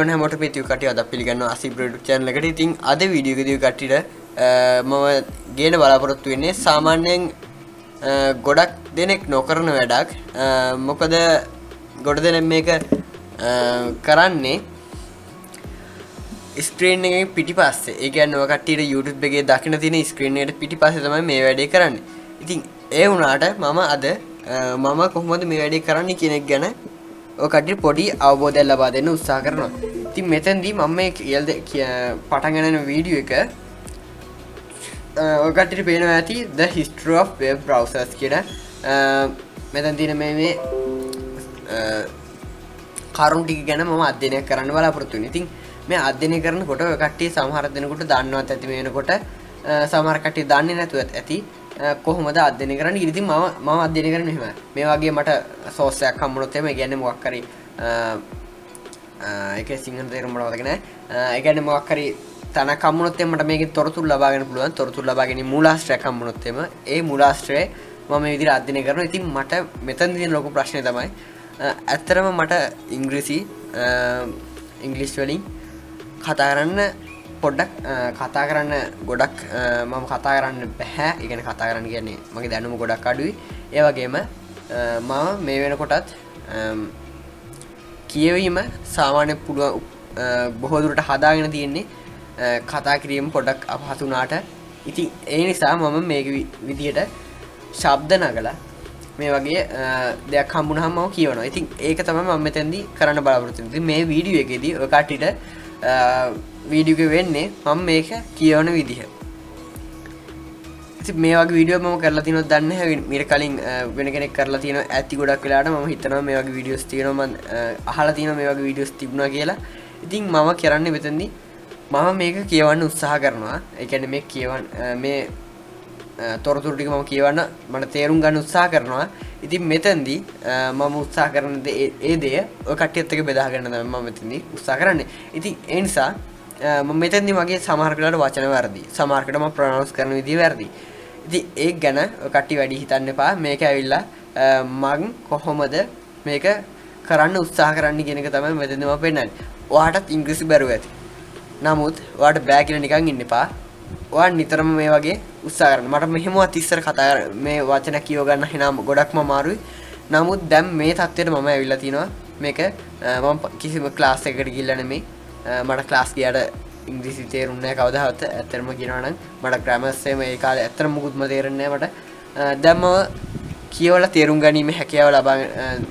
අයිබෝන් හැමෝට පිටිය කටිය අද පිළිගන්නවා ASIBro YouTube channel එකට. ඉතින් අද වීඩියෝ එකේදී කට්ටියට මම ගේන බලාපොරොත්තු වෙන්නේ සාමාන්‍යයෙන් ගොඩක් දෙනෙක් නොකරන වැඩක්. මොකද ගොඩ දෙනෙක් මේක කරන්නේ ස්ක්‍රීන් එකේ පිටිපස්සේ. ඒ කියන්නේ ඔය කට්ටියට YouTube එකේ දකින්න තියෙන ස්ක්‍රීන් එකට පිටිපස්සේ තමයි මේ වැඩේ කරන්නේ. ඉතින් ඒ වුණාට මම අද මම කොහොමද මේ වැඩේ කරන්නේ කියන එක ගැන ඔය කට්ටියට පොඩි අවබෝධයක් ලබා දෙන්න උත්සාහ කරනවා. ඉතින් මෙතෙන්දී මම මේ පටන් ගන්න වීඩියෝ එක ඔය කට්ටියට පේනවා ඇති the history of web browsers කියන මෙතන තියෙන මේ කරුණු ටික ගැන මම අධ්‍යයනය කරන්න බලාපොරොත්තු වෙනවා. ඉතින් මේ අධ්‍යයනය කරනකොට ඔය කට්ටිය සමහර දෙනෙකුට දන්නවත් ඇති මේ වෙනකොට සමහර කට්ටිය දන්නේ නැතුවත් ඇති කොහොමද අධ්‍යයනය කරන්නේ. ඉතින් මම අධ්‍යයනය කරන්නේ මෙහෙම. මේ වගේ මට සෝස් එකක් හම්බුනොත් එහම ඒ කියන්නේ මොකක් හරි ඒකේ සිංහල තේරුම මට මතක නැහැ. ඒ කියන්නේ මොකක් හරි තනක් හම්බුනොත් එහම මට මේකෙන් තොරතුරු ලබා ගන්න පුළුවන්. තොරතුරු ලබා ගැනීම මූලාශ්‍රයක් හම්බුනොත් එහම ඒ මූලාශ්‍රය මම මේ විදිහට අධ්‍යයනය කරනවා. ඉතින් මට මෙතන තියෙන ලොකු ප්‍රශ්නේ තමයි ඇත්තටම මට ඉංග්‍රීසි වලින් කතා කරන්න පොඩ්ඩක් කතා කරන්න ගොඩක් මම කතා කරන්න බෑ. ඒ කියන්නේ කතා කරන්න කියන්නේ මගේ දැනුම ගොඩක් අඩුයි. ඒ වගේම මම මේ වෙනකොටත් කියවීම සාමාන්‍ය පුළුවන් බොහෝ දුරට හදාගෙන තියෙන්නේ කතා කිරීම පොඩ්ඩක් අපහසු වුණාට. ඉතින් ඒ නිසා මම මේක විදියට ශබ්ද නගලා මේ වගේ දෙයක් හම්බුනහම මම කියවනවා. ඉතින් ඒක තමයි මම මෙතෙන්දී කරන්න බලාපොරොත්තු වෙන්නේ. ඉතින් මේ වීඩියෝ එකේදී ඔය කට්ටියට වීඩියෝ එක වෙන්නේ මම මේක කියවන විදිහ. ඉතින් මේ වගේ වීඩියෝ මම කරලා තියෙනවද දන්නේ නැහැ. මීට කලින් වෙන කෙනෙක් කරලා තියෙනවා ඇති ගොඩක් වෙලාවට මම හිතනවා මේ වගේ වීඩියෝස් තියෙනවා මම අහලා තියෙනවා මේ වගේ වීඩියෝස් තිබුණා කියලා. ඉතින් මම කරන්නේ මෙතනදී මම මේක කියවන්න උත්සාහ කරනවා. ඒ කියන්නේ මේ මේ තොරතුරු ටික මම කියවන්න මට තේරුම් ගන්න උත්සාහ කරනවා. ඉතින් මෙතෙන්දී මම උත්සාහ කරන ඒ දේ ඔය කට්ටියත් එක්ක බෙදා ගන්න තමයි මම මෙතෙන්දී උත්සාහ කරන්නේ. ඉතින් ඒ නිසා මම මෙතෙන්දී මගේ සමහර වෙලාවට වචන වැරදි. සමහර කට මම ප්‍රොනවුන්ස් කරන විදිහ වැරදි. ඉතින් ඒක ගැන ඔය කට්ටිය වැඩි හිතන්න එපා. මේක ඇවිල්ලා මම කොහොමද මේක කරන්න උත්සාහ කරන්නේ කියන එක තමයි මෙතෙන්දී මම පෙන්නන්නේ. ඔයාටත් ඉංග්‍රීසි බැරුව ඇති. නමුත් ඔයාට බෑ කියලා නිකන් ඉන්න එපා. ඔයා නිතරම මේ වගේ උත්සාහ කරන්න. මට මෙහෙමවත් ඉස්සර කතා මේ වචන කියව ගන්න හිනා ගොඩක්ම අමාරුයි. නමුත් දැන් මේ තත්ත්වයට මම ඇවිල්ලා තිනවා. මේක මම කිසිම ක්ලාස් එකකට ගිහිල්ලා නෙමෙයි. මට ක්ලාස් ගියාට ඉංග්‍රීසි තේරුන්නේ නැහැ කවදාවත්. ඇත්තටම කියනවා නම් මට ග්‍රැමර්ස් එහෙම ඒ කාලේ ඇත්තටම මුකුත්ම තේරෙන්නේ නැහැ මට. දැන් මම කියවලා තේරුම් ගැනීමේ හැකියාව ලබා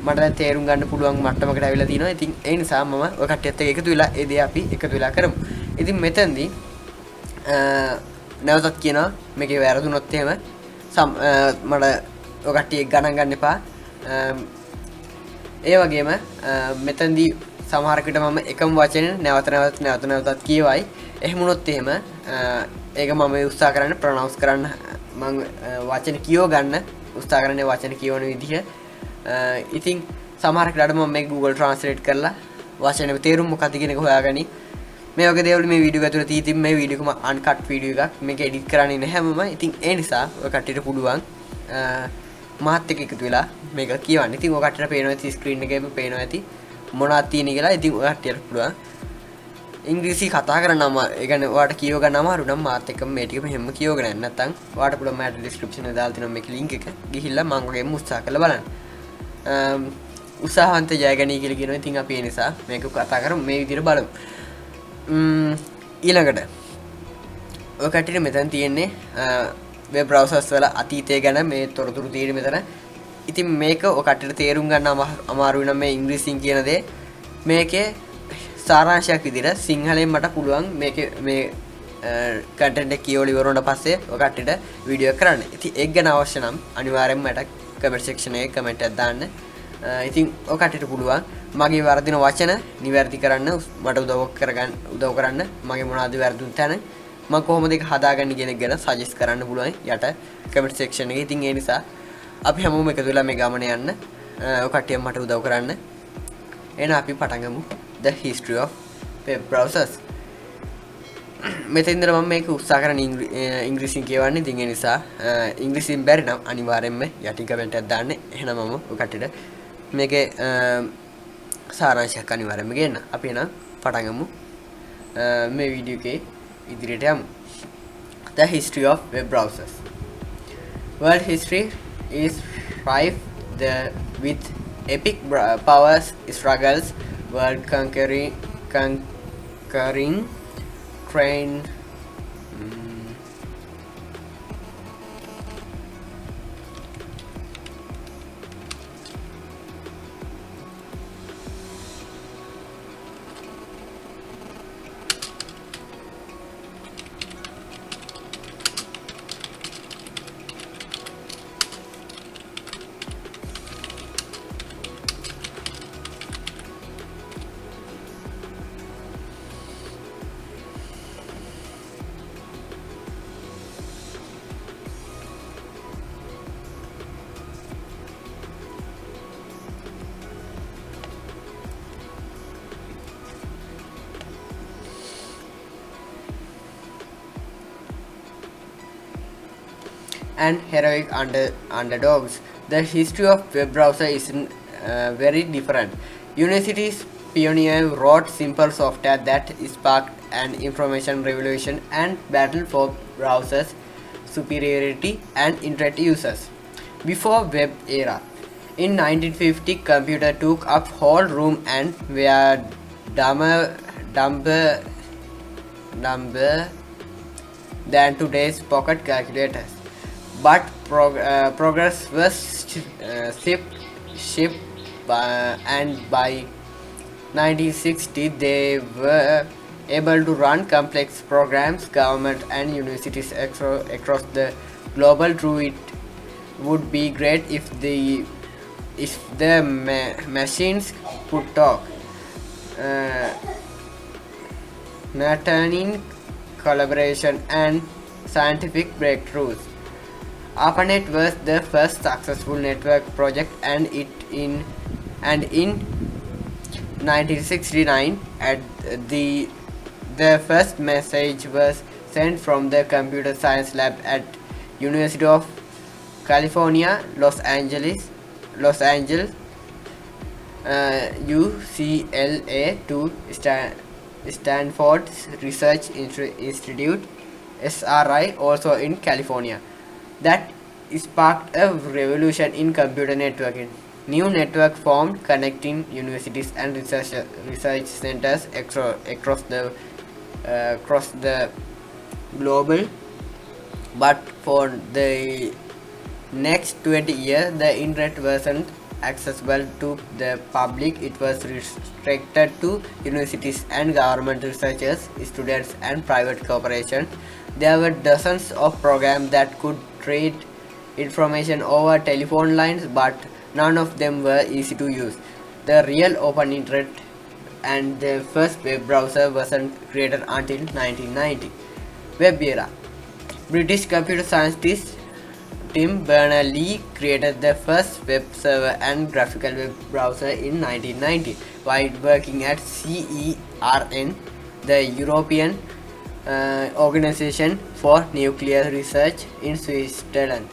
මට දැන් තේරුම් ගන්න පුළුවන් මට්ටමකට ඇවිල්ලා තිනවා. ඉතින් ඒ නිසා මම ඔය කට්ටියත් එක්ක එකතු වෙලා ඒ දේ අපි එකතු වෙලා කරමු. ඉතින් මෙතෙන්දී නැවතත් කියනවා මේකේ වැරදුනොත් එහෙම මට ඔය කට්ටිය ගණන් ගන්න එපා. ඒ වගේම මෙතෙන්දී සමහර විට මම එකම වචනේ නැවතත් කියවයි. එහෙම වුණොත් එහෙම ඒක මම උත්සාහ කරන්න ප්‍රොනවුන්ස් කරන්න මම වචන කියව ගන්න උත්සාහ කරන්නේ වචන කියවන විදිහ. ඉතින් සමහර විට මම මේක Google Translate කරලා වචනේ තේරුම මොකක්ද කියන එක හොයාගනි. මේ වගේ දේවල් මේ වීඩියෝ ඇතුළේ තියෙතින් මේ වීඩියෝ එක අන්කට් වීඩියෝ එකක්. මේක එඩිට් කරන්නේ නැහැ මම. ඉතින් ඒ නිසා ඔය කට්ටියට පුළුවන් මාත් එක්ක එකතු වෙලා මේක කියවන්න. ඉතින් ඔය කට්ටියට පේනවා ඇති ස්ක්‍රීන් එකේම පේනවා ඇති මොනවද තියෙන්නේ කියලා. ඉතින් ඔය කට්ටියට පුළුවන් ඉංග්‍රීසි කතා කරනම ඒ කියන්නේ ඔයාට කියව ගන්න අමාරු නම් මාත් එක්ක මේ ටික මෙහෙම කියවගෙන යන්න. නැත්නම් ඔයාට පුළුවන් මට ඩිස්ක්‍රිප්ෂන් එකේ දාලා තියෙනවා මේකේ link එක. ගිහිල්ලා මම වගේම උත්සාහ කරලා බලන්න. උත්සාහවන්ත ජයගනී කියලා කියනවා. ඉතින් අපි ඒ නිසා මේක කතා කරමු මේ විදිහට බලමු. ඊළඟට ඔය කට්ටියට මෙතන තියෙන්නේ වෙබ් බ්‍රවුසර්ස් වල අතීතය ගැන මේ තොරතුරු තියෙන්නේ මෙතන. ඉතින් මේක ඔය කට්ටියට තේරුම් ගන්න අමාරුයි නම් මේ ඉංග්‍රීසියෙන් කියන දේ මේකේ සාරාංශයක් විදිහට සිංහලෙන් මට පුළුවන් මේකේ මේ කන්ටෙන්ට් එක කියවලා ඉවරුණාට පස්සේ ඔය කට්ටියට වීඩියෝ කරන්න. ඉතින් ඒක ගැන අවශ්‍ය නම් අනිවාර්යයෙන්ම මට කමෙන්ට් සෙක්ෂන් එකේ කමෙන්ට් එකක් දාන්න. ඉතින් ඔය කට්ටියට පුළුවන් මගේ වර්ධින වචන නිවැරදි කරන්න මට උදව් කරන්න මගේ මොනවද වැරදුන තැන මම කොහොමද ඒක හදාගන්නේ කියන එක ගැන සජෙස්ට් කරන්න පුළුවන් යට කමෙන්ට් සෙක්ෂන් එකේ. ඉතින් ඒ නිසා අපි හැමෝම එකතු වෙලා මේ ගමන යන්න ඔය කට්ටිය මට උදව් කරන්න. එහෙනම් අපි පටන් ගමු the history of web browsers. මෙතෙන්ද මම මේක උත්සාහ කරන්නේ ඉංග්‍රීසියෙන් කියවන්නේ. ඉතින් ඒ නිසා ඉංග්‍රීසියෙන් බැරි නම් අනිවාර්යයෙන්ම යටින් කමෙන්ට් එකක් දාන්න. එහෙනම් මම ඔය කට්ටියට මේකේ සාරාංශයක් අනිවාර්යයෙන්ම ගේන්න. අපි එන පටන් ගමු. මේ වීඩියෝ එකේ ඉදිරියට යමු. The history of web browsers. World history is rife with epic powers struggles, world conquering train. And heroic underdogs. The history of web browser is very different. Universities pioneer wrote simple software that sparked an information revolution and battle for browsers superiority and internet users. Before web era, in 1950, computer took up whole room and were dumber than today's pocket calculators. But progress was shipped and by 1960 they were able to run complex programs. Government and universities across the global through it would be great if the machines could talk. Nurturing collaboration and scientific breakthroughs. ARPANET was the first successful network project, and in 1969, the first message was sent from the computer science lab at University of California, Los Angeles, UCLA to Stanford's Research Institute, SRI, also in California. That sparked a revolution in computer networking. New network formed connecting universities and research centers across the global. But for the next 20 years, the internet wasn't accessible to the public. It was restricted to universities and government researchers, students, and private corporations. There were dozens of programs that could trade information over telephone lines, but none of them were easy to use. The real open internet and the first web browser wasn't created until 1990. Web era. British computer scientist Tim Berners-Lee created the first web server and graphical web browser in 1990 while working at CERN, the European Organization for Nuclear Research in Switzerland.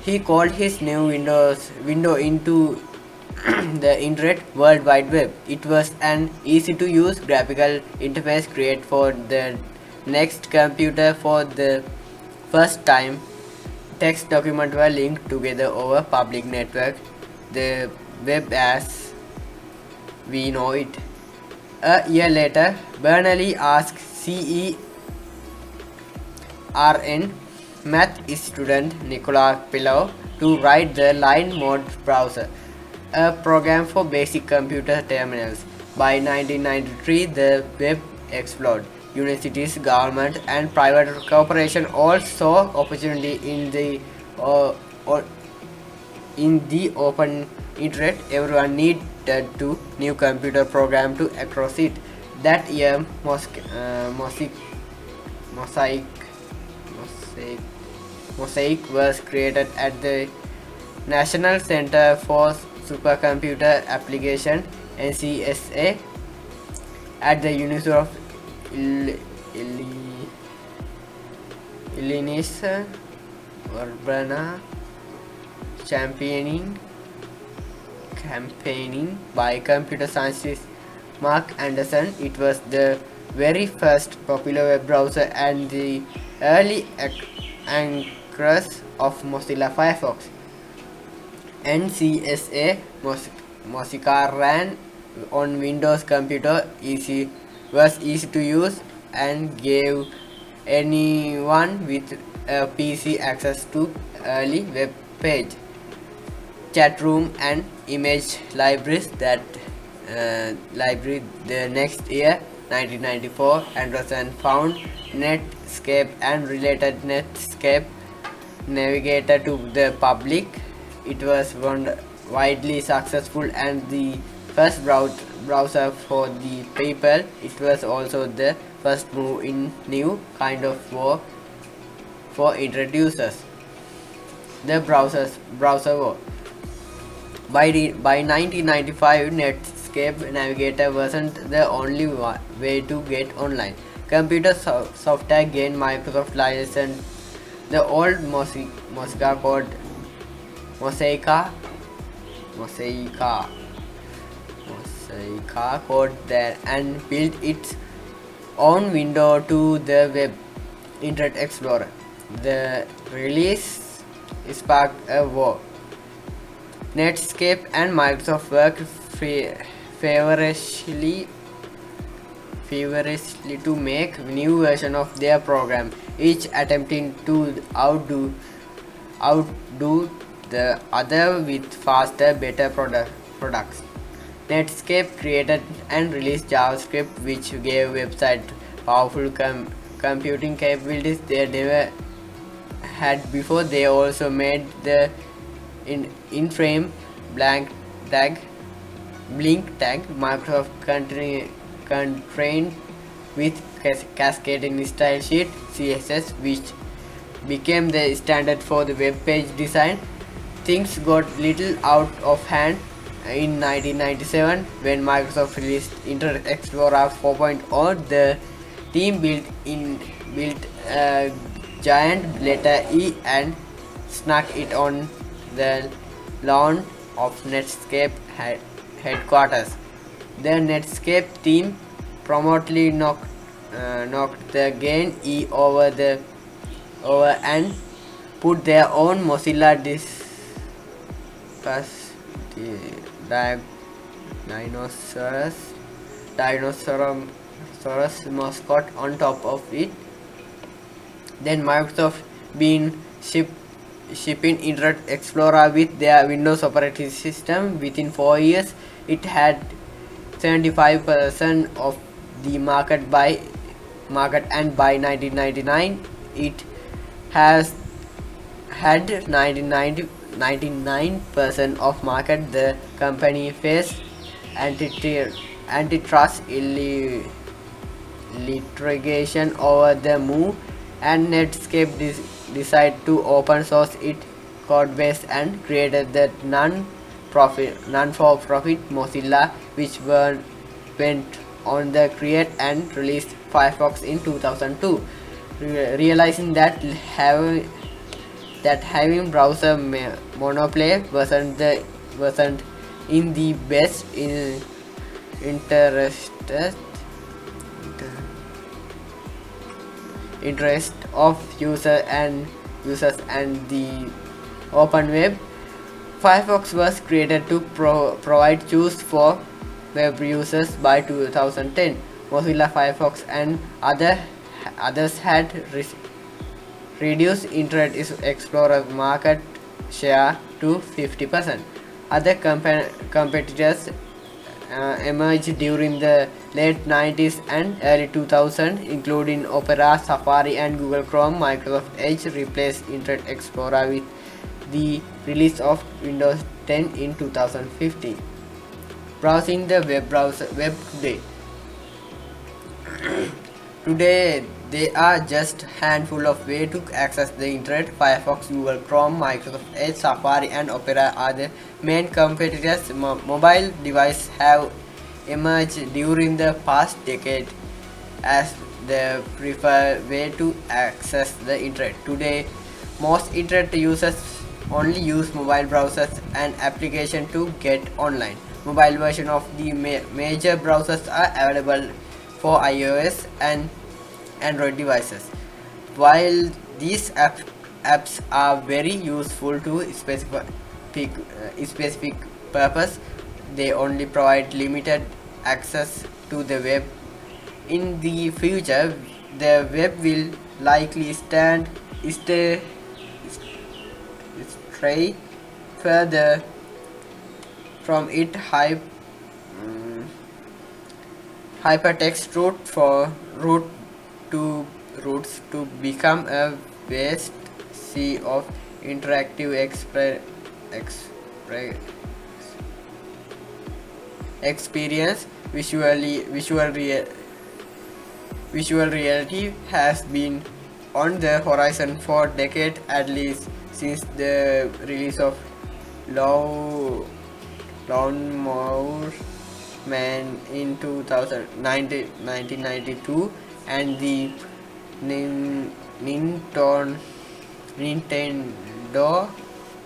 He called his new window into the internet World Wide Web. It was an easy to use graphical interface created for the next computer. For the first time, text documents were linked together over public network, the web as we know it. A year later, Berners-Lee asked CERN math student Nicola Pillow to write the line mode browser, a program for basic computer terminals. By 1993, the web exploded. Universities, government, and private corporations all saw opportunity in the open internet. Everyone needed to new computer program to access it. That year, Mosaic was created at the National Center for Supercomputer Application (NCSA) at the University of Illinois Urbana, campaigning by computer scientists Mark Anderson. It was the very first popular web browser and the early anchors of Mozilla Firefox. NCSA Mozilla ran on Windows computer, was easy to use and gave anyone with a PC access to early web page, chat room and image libraries. The next year, 1994, Anderson found Netscape and related Netscape Navigator to the public. It was widely successful and the first browser for the people. It was also the first move in new kind of war for introducers. The browser war. By 1995, Netscape Navigator wasn't the only way to get online. Computer software gained Microsoft license the old Mozilla code Mosaica code there and built its own window to the web, Internet Explorer. The release sparked a war. Netscape and Microsoft worked feverishly to make new version of their program, each attempting to outdo the other with faster, better products. Netscape created and released JavaScript, which gave website powerful computing capabilities they never had before. They also made the in-frame blink tag Microsoft constrained with cascading style sheet CSS, which became the standard for the web page design. Things got little out of hand in 1997 when Microsoft released Internet Explorer 4.0. The team built a giant letter E and snuck it on the lawn of Netscape headquarters. The Netscape team promptly knocked the gain E over and put their own Mozilla dinosaurus mascot on top of it. Then Microsoft been shipping Internet Explorer with their Windows operating system. Within 4 years, it had 75% of the market, and by 1999, it has had 99% of market. The company faced antitrust litigation over the move, and Netscape decided to open source its codebase and created the non-for-profit Mozilla, which went on the create and release Firefox in 2002. Realizing that having browser monopoly wasn't in the best interest of users and the open web, Firefox was created to provide choice for web users. By 2010, Mozilla Firefox and others had reduced Internet Explorer market share to 50%. Other competitors emerged during the late 90s and early 2000s, including Opera, Safari and Google Chrome. Microsoft Edge replaced Internet Explorer with the release of Windows 10 in 2015. Browsing the web today. Today, there are just a handful of ways to access the internet. Firefox, Google Chrome, Microsoft Edge, Safari and Opera are the main competitors. Mobile devices have emerged during the past decade as the preferred way to access the internet. Today, most internet users only use mobile browsers and applications to get online. mobile version of the major browsers are available for iOS and Android devices. While these apps are very useful to specific purpose, they only provide limited access to the web. In the future, the web will likely stray further from its hypertext routes to become a vast sea of interactive experience. Visual reality has been on the horizon for decades, at least since the release of Lawnmower Man in 1992 and the Nintendo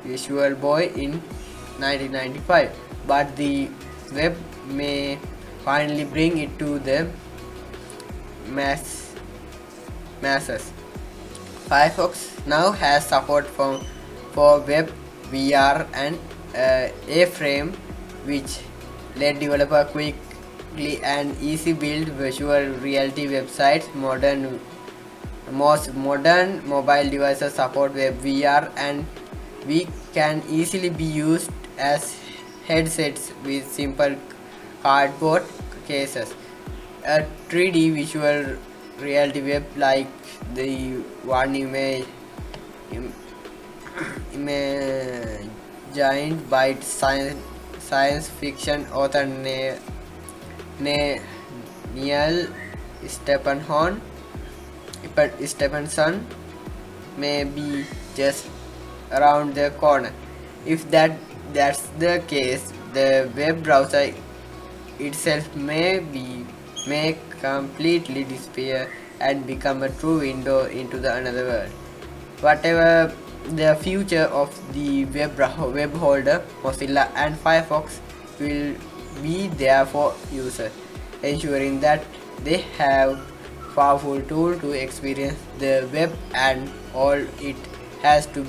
Visual Boy in 1995. But the web may finally bring it to the masses. Firefox now has support for web, VR, and A-frame, which let developers quickly and easy build visual reality websites. Most modern mobile devices support web, VR, and we can easily be used as headsets with simple cardboard cases. A 3D visual reality web like the one imagined by science fiction author Neil Stephenson may be just around the corner. If that's the case, the web browser itself may completely disappear and become a true window into the another world. Whatever the future of the web holder, Mozilla and Firefox will be there for users, ensuring that they have powerful tool to experience the web and all it has to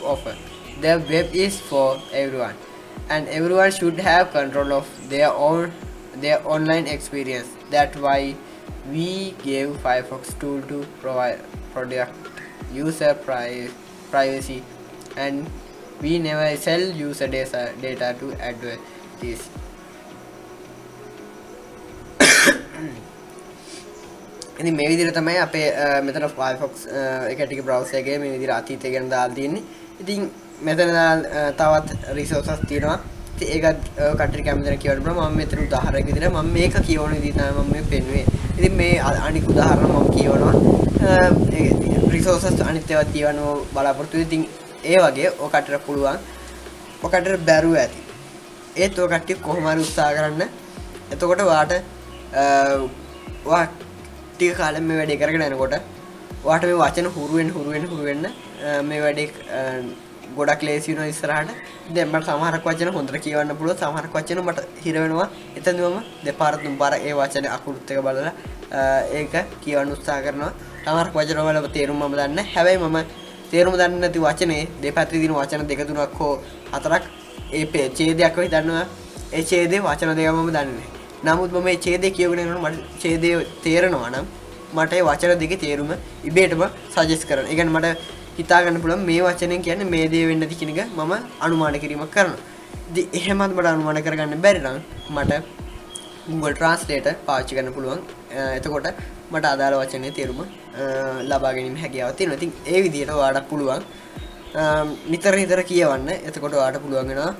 offer. The web is for everyone, and everyone should have control of their online experience. That's why we gave Firefox tool to protect user privacy, and we never sell user data to advertise. ඉතින් මේ විදිහට තමයි අපේ මෙතන Firefox එක ටික browser එකේ මේ විදිහට අතීතය ගැන දාලා තියෙන්නේ. ඉතින් මෙතන තවත් resources තියෙනවා. ඉතින් ඒක කට්ටිය කැමතිද කියවන්න බෑ. මම මෙතන උදාහරණයක් විදිහට මම මේක කියවන විදිහ තමයි මම මේ පෙන්වුවේ. ඉතින් මේ අනිත් උදාහරණ මම කියවනවා. resources අනිත් ඒවා තියවන්න බලාපොරොත්තු වෙයි. ඉතින් ඒ වගේ ඔය කට්ටියට පුළුවන්. ඔය කට්ටියට බැරුව ඇති. ඒත් ඔය කට්ටිය කොහොම හරි උත්සාහ කරන්න. එතකොට ඔයාට ඔයා ටික කාලෙ මේ වැඩේ කරගෙන යනකොට ඔයාට මේ වචන හුරු වෙන්න මේ වැඩේ ගොඩක් ලේසි වෙනවා ඉස්සරහට. දැන් මට සමහරක් වචන හොඳට කියවන්න පුළුවන්, සමහරක් වචන මට හිර වෙනවා. එතනදී මම දෙපාර තුන්පාර ඒ වචනේ අකුරුත් එක බලලා ඒක කියවන්න උත්සාහ කරනවා. සමහරක් වචන වල තේරුම මම දන්නේ නැහැ. හැබැයි මම තේරුම දන්නේ නැති වචනේ දෙපැත්තේ තියෙන වචන දෙක තුනක් හෝ හතරක් ඒ ඡේදයක් වෙයි දන්නවා. ඒ ඡේදේ වචන දෙක මම දන්නේ නැහැ. නමුත් මම මේ ඡේදය කියවගෙන යනකොට මට ඡේදය තේරෙනවා නම් මට ඒ වචන දෙකේ තේරුම ඉබේටම සජෙස්ට් කරනවා. ඒ කියන්නේ මට හිතා ගන්න පුළුවන් මේ වචනෙන් කියන්නේ මේ දේ වෙන්න ඇති කියන එක මම අනුමාන කිරීමක් කරනවා. ඉතින් එහෙමත් මට අනුමාන කරගන්න බැරි නම් මට Google Translate පාවිච්චි කරන්න පුළුවන්. එතකොට මට අදාළ වචනේ තේරුම ලබා ගැනීම හැකියාවක් තියෙනවා. ඉතින් ඒ විදිහට ඔයාලට පුළුවන් නිතර කියවන්න. එතකොට ඔයාලට පුළුවන් වෙනවා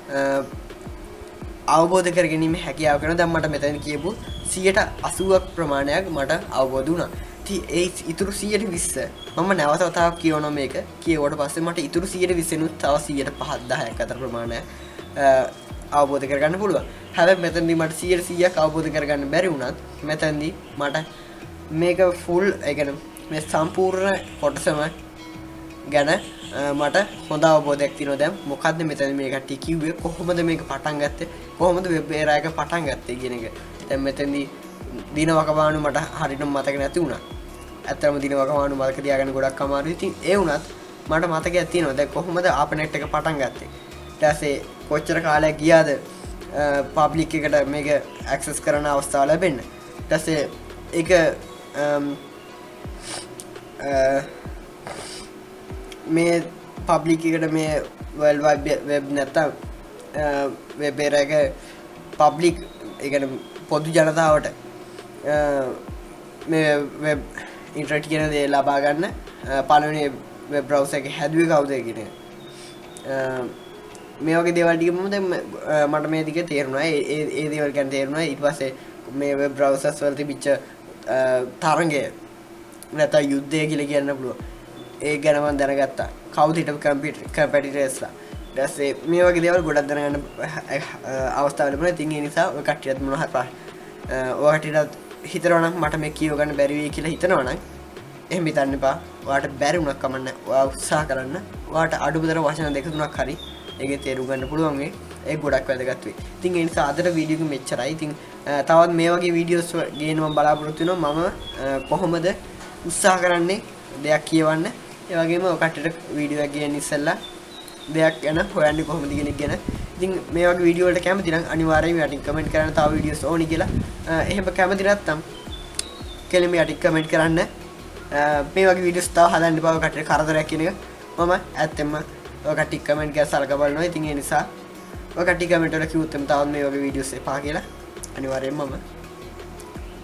අවබෝධ කරගැනීමේ හැකියාව කරන. දැන් මට මෙතන කියපු 80ක් ප්‍රමාණයක් මට අවබෝධ වුණා. ඉතින් ඒ ඉතුරු 120 මම නැවත වතාවක් කියවනවා. මේක කියවුවට පස්සේ මට ඉතුරු 120 නුත් තව 105 10ක් අතර ප්‍රමාණයක් අවබෝධ කරගන්න පුළුවන්. හැබැයි මෙතනදී මට 100ක් අවබෝධ කරගන්න බැරි වුණත් මෙතනදී මට මේක ෆුල් ඒ කියන්නේ මේ සම්පූර්ණ කොටසම ගැන මට හොඳ අවබෝධයක් තියෙනවා දැන් මොකද්ද මෙතන මේ කට්ටිය කිව්වේ කොහොමද මේක පටන් ගත්තේ කොහොමද වෙබ් ඒරා එක පටන් ගත්තේ කියන එක. දැන් මෙතනදී දින වකවානු මට හරියටම මතක නැති වුණා. ඇත්තටම දින වකවානු මතක තියාගන්න ගොඩක් අමාරුයි. ඉතින් ඒ වුණත් මට මතකයක් තියෙනවා දැන් කොහොමද ආපනෙට් එක පටන් ගත්තේ. ඊට පස්සේ කොච්චර කාලයක් ගියාද පබ්ලික් එකට මේක ඇක්සස් කරන අවස්ථාව ලැබෙන්න. ඊට පස්සේ ඒක මේ පබ්ලික් එකට මේ වර්ල්ඩ් වයිඩ් වෙබ් නැත්තම් වෙබ් එක පබ්ලික් ඒ කියන්නේ පොදු ජනතාවට මේ වෙබ් ඉන්ටර්නෙට් කියන දේ ලබා ගන්න පළවෙනි වෙබ් බ්‍රවුසර් එක හැදුවේ කවුද කියන එක. මේ වගේ දේවල් ටික මම දැන් මට මේ දිගේ තේරුණා. ඒ දේවල් ගැන තේරුණා. ඊට පස්සේ මේ වෙබ් බ්‍රවුසර්ස් වල තිබිච්ච තරංගය නැත්නම් යුද්ධය කියලා කියන්න පුළුවන්. ඒ ගැන මම දැනගත්තා. කවුද හිටපු කම්පිටිටර්ස්ලා. ඊට පස්සේ මේ වගේ දේවල් ගොඩක් දැනගන්න අවස්ථාව ලැබුණා. ඉතින් ඒ නිසා ඔය කට්ටියත් මොනවා හරි ඔය කට්ටියට හිතනවා නම් මට මේ කියව ගන්න බැරි වෙයි කියලා හිතනවා නම් එහෙම හිතන්න එපා. ඔයාලට බැරි වුණා කමන්න. ඔයා උත්සාහ කරන්න. ඔයාලට අඩුමතර වචන දෙක තුනක් හරි ඒකේ තේරුම් ගන්න පුළුවන් වෙයි. ඒක ගොඩක් වැදගත් වෙයි. ඉතින් ඒ නිසා අදට වීඩියෝ එක මෙච්චරයි. ඉතින් තවත් මේ වගේ වීඩියෝස් ගේන්න මම බලාපොරොත්තු වෙනවා. මම කොහොමද උත්සාහ කරන්නේ දෙයක් කියවන්න. ඒ වගේම ඔය කට්ටියට වීඩියෝ එක ගේන්න ඉස්සෙල්ලා දෙයක් ගැන හොයන්නේ කොහොමද කියන එක ගැන. ඉතින් මේ වගේ වීඩියෝ වලට කැමති නම් අනිවාර්යයෙන් යටින් කමෙන්ට් කරන්න තව වීඩියෝස් ඕනි කියලා. එහෙම කැමති නැත්නම් කෙලින්ම යටින් කමෙන්ට් කරන්න. මේ වගේ වීඩියෝස් තව හදන්න බව කට්ටියට කරදරයක් කියන එක මම ඇත්තෙන්ම ඔය කට්ටිය කමෙන්ට් කරලා සලකා බලනවා. ඉතින් ඒ නිසා ඔය කට්ටිය කමෙන්ට් වල කිව්වොත් තවත් මේ වගේ වීඩියෝස් එපා කියලා අනිවාර්යයෙන්ම මම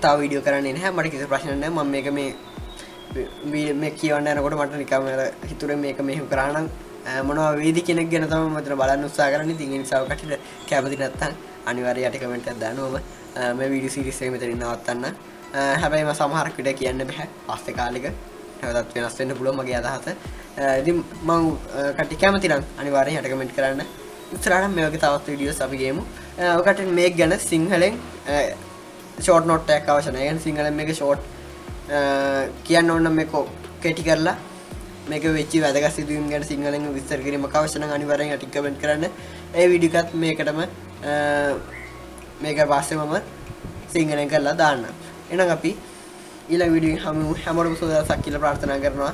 තව වීඩියෝ කරන්නේ නැහැ. මට කිසි ප්‍රශ්නයක් නැහැ. මම මේක කියවන්න යනකොට මට නිකන් හිතුවේ මේක මෙහෙම කරා නම් මොනවා වේද කියන එක ගැන තමයි මම මෙතන බලන්න උත්සාහ කරන්නේ. ඉතින් ඒ නිසා ඔය කට්ටියට කැමති නැත්නම් අනිවාර්යයෙන් යට කමෙන්ට් එකක් දානවා. මේ වීඩියෝ සීරීස් එක මෙතනින් නවත්තන්න. හැබැයි මම සමහරක් විදිහට කියන්න බෑ. පස්සේ කාලෙක නැවතත් වෙනස් වෙන්න පුළුවන් මගේ අදහස. ඉතින් මම කට්ටිය කැමති නම් අනිවාර්යෙන් යට කමෙන්ට් කරන්න. ඉස්සරහට මේ වගේ තවත් වීඩියෝස් අපි ගේමු. ඔය කට්ටිය මේක ගැන සිංහලෙන් ෂෝට් නෝට් එකක් අවශ්‍ය නැහැ. يعني සිංහලෙන් මේක ෂෝට් කියන්න ඕන නම් මේක කෙටි කරලා මේක වෙච්ච වැදගත් සිදුවීම් ගැන සිංහලෙන් විස්තර කිරීමක් අවශ්‍ය නම් අනිවාර්යෙන් යට කමෙන්ට් කරන්න. ඒ වීඩියෝ එකත් මේකටම මේක පස්සේ මම සිංහලෙන් කරලා දාන්නම්. එහෙනම් අපි ඊළඟ වීඩියෝ එක හැමෝටම සුවදාසක් කියලා ප්‍රාර්ථනා කරනවා.